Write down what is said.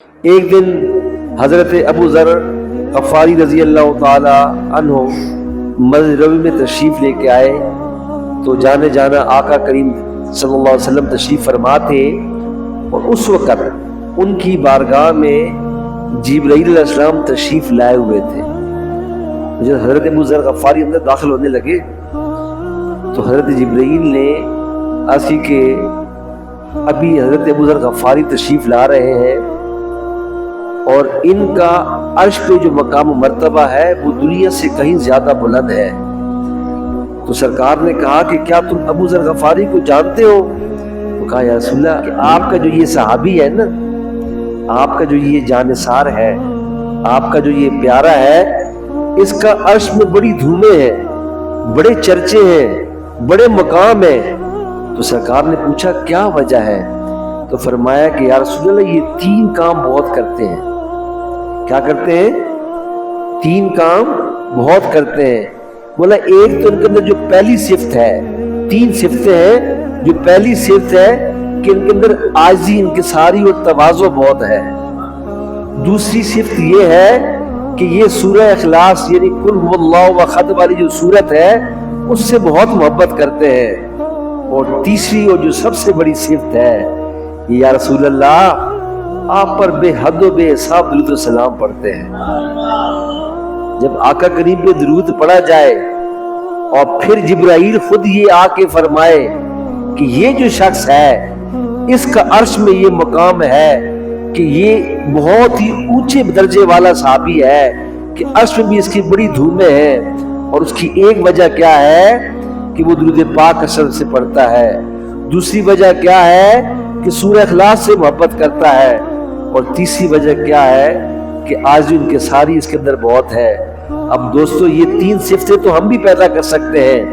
ایک دن حضرت ابو ذر غفاری رضی اللہ تعالی عنہ مسجد نبوی میں تشریف لے کے آئے تو جانے جانا آقا کریم صلی اللہ علیہ وسلم تشریف فرما تھے، اور اس وقت ان کی بارگاہ میں جبرائیل علیہ السلام تشریف لائے ہوئے تھے۔ جب حضرت ابو ذر غفاری اندر داخل ہونے لگے تو حضرت جبرائیل نے عرض کی کہ ابھی حضرت ابو ذر غفاری تشریف لا رہے ہیں اور ان کا عرش پہ جو مقام و مرتبہ ہے وہ دنیا سے کہیں زیادہ بلند ہے۔ تو سرکار نے کہا کہ کیا تم ابو ذر غفاری کو جانتے ہو؟ تو کہا یا رسول اللہ کہ آپ کا جو یہ صحابی ہے نا، آپ کا جو یہ جانثار ہے، آپ کا جو یہ پیارا ہے، اس کا عرش میں بڑی دھومیں ہیں، بڑے چرچے ہیں، بڑے مقام ہیں۔ تو سرکار نے پوچھا کیا وجہ ہے؟ تو فرمایا کہ یا رسول اللہ یہ 3 کام بہت کرتے ہیں۔ کیا کرتے ہیں؟ 3 کام بہت کرتے ہیں۔ بولا ایک تو ان کے اندر جو پہلی صفت ہے، 3 صفتیں ہیں، جو پہلی صفت ہے کہ ان کے اندر عاجزی، انکساری اور تواضع بہت ہے۔ دوسری صفت یہ ہے کہ یہ سورہ اخلاص یعنی قل هو اللہ احد والی جو سورت ہے اس سے بہت محبت کرتے ہیں۔ اور تیسری اور جو سب سے بڑی صفت ہے، یا رسول اللہ آپ پر بے حد و بے حساب درود و سلام پڑھتے ہیں۔ جب آقا کریم پہ درود پڑھا جائے اور پھر جبرائیل خود یہ آ کے فرمائے کہ یہ جو شخص ہے اس کا عرش میں یہ مقام ہے کہ یہ بہت ہی اونچے درجے والا صحابی ہے کہ عرش میں بھی اس کی بڑی دھومیں ہیں، اور اس کی ایک وجہ کیا ہے کہ وہ درود پاک اثر سے پڑھتا ہے، دوسری وجہ کیا ہے کہ سورہ اخلاص سے محبت کرتا ہے، اور تیسری وجہ کیا ہے کہ آج ان کے ساری اس کے اندر بہت ہے۔ اب دوستو یہ 3 صفتیں تو ہم بھی پیدا کر سکتے ہیں۔